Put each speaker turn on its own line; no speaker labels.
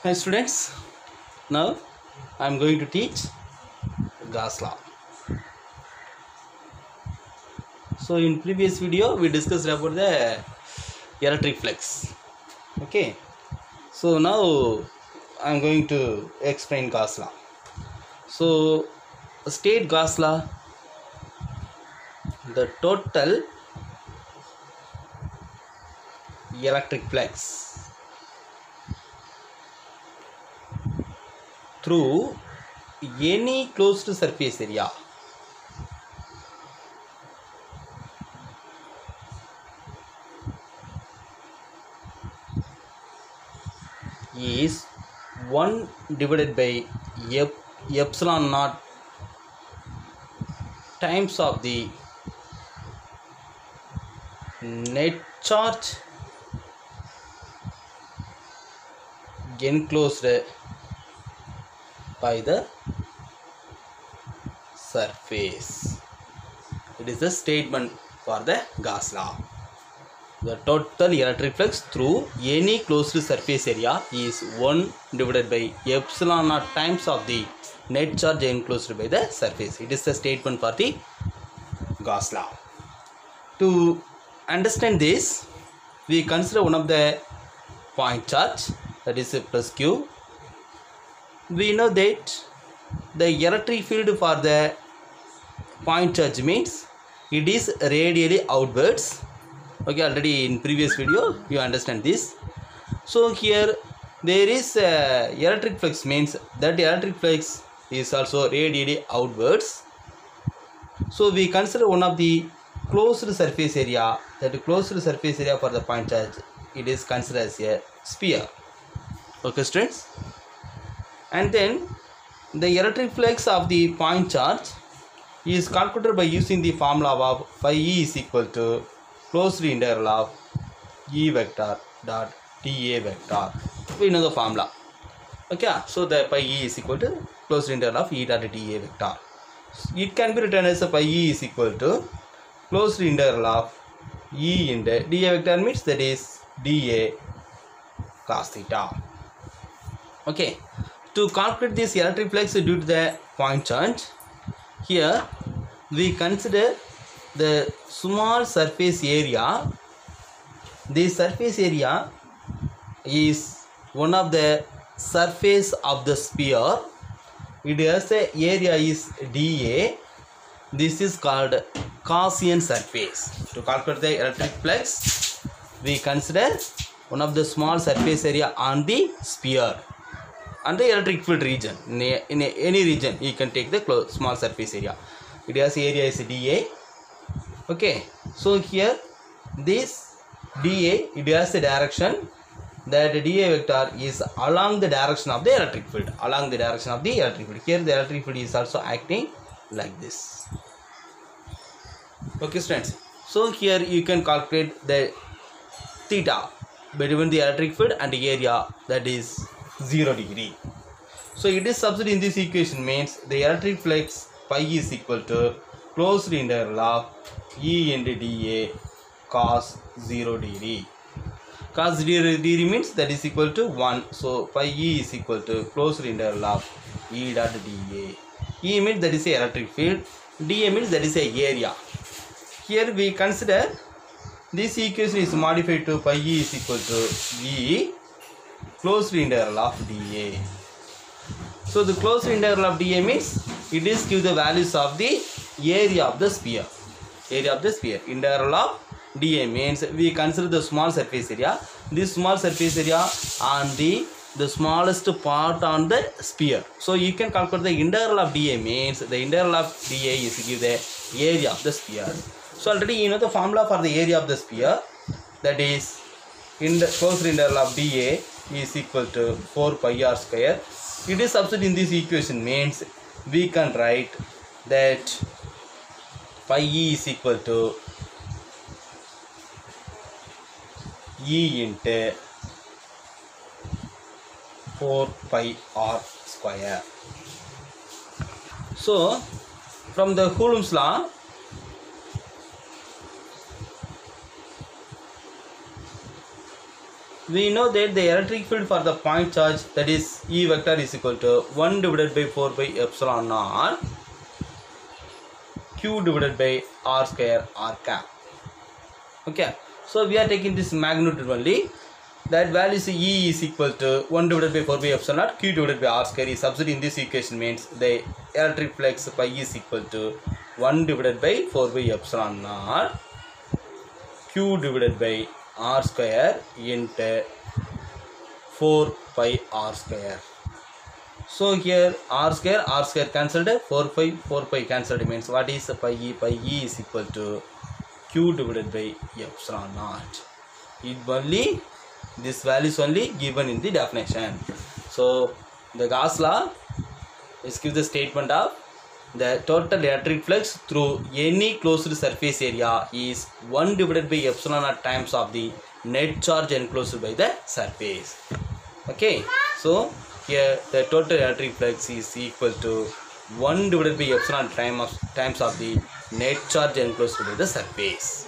Hi students, now I am going to teach Gauss law. So in previous video we discussed about the electric flux. Okay, so now I am going to explain Gauss law. So state Gauss law, the total electric flux through any closed surface area is 1 divided by epsilon naught times of the net charge enclosed by the surface. It is the statement for the Gauss law. The total electric flux through any closed surface area is 1 divided by epsilon naught times of the net charge enclosed by the surface. It is the statement for the Gauss law. To understand this, we consider one of the point charge, that is plus Q. We know that the electric field for the point charge means it is radially outwards. Okay, already in previous video you understand this. So here there is electric flux means that electric flux is also radially outwards. So we consider one of the closed surface area, that closed surface area for the point charge, it is considered as a sphere. Okay students, and then the electric flux of the point charge is calculated by using the formula of phi E is equal to closed integral of E vector dot dA vector. We know the formula. Okay, so the pi E is equal to closed integral of E dot dA vector. It can be written as a pi E is equal to closed integral of E into dA vector means that is dA cos theta. Okay, to calculate this electric flux due to the point charge, here we consider the small surface area. This surface area is one of the surface of the sphere. It has a area is dA. This is called Gaussian surface. To calculate the electric flux, we consider one of the small surface area on the sphere and the electric field region. In any region you can take the small surface area. It has area is dA. Okay, so here this dA, it has a direction, that dA vector is along the direction of the electric field, along the direction of the electric field. Here the electric field is also acting like this. Okay students, so here you can calculate the theta between the electric field and the area, that is 0 degree. So it is substituted in this equation means the electric flux pi is equal to closed integral of E into dA cos 0 degree. Cos 0 degree means that is equal to 1. So pi E is equal to closed integral of E dot dA. E means that is a electric field, dA means that is a area. Here we consider this equation is modified to pi E is equal to E closed integral of dA. So the closed integral of dA means it is give the values of the area of the sphere. Area of the sphere. Integral of dA means we consider the small surface area. This small surface area on the smallest part on the sphere. So you can calculate the integral of dA means the integral of dA is give the area of the sphere. So already you know the formula for the area of the sphere, that is in the closed integral of dA is equal to 4 pi r square. It is substituted in this equation means we can write that pi E is equal to E into 4 pi r square. So from the Coulomb's law, we know that the electric field for the point charge, that is E vector, is equal to 1 divided by 4 by epsilon naught Q divided by R square R cap. Okay, so we are taking this magnitude only. That value is E is equal to 1 divided by 4 by epsilon naught Q divided by R square is substituted in this equation, means the electric flux pi is equal to 1 divided by 4 by epsilon naught Q divided by R square into 4 pi R square. So here R square cancelled, 4 pi cancelled, means what is pi E? Pi E is equal to Q divided by epsilon naught. It only, this value is only given in the definition. So the Gauss law is give the statement of the total electric flux through any closed surface area is 1 divided by epsilon naught times of the net charge enclosed by the surface. Okay, so here the total electric flux is equal to 1 divided by epsilon times of the net charge enclosed by the surface.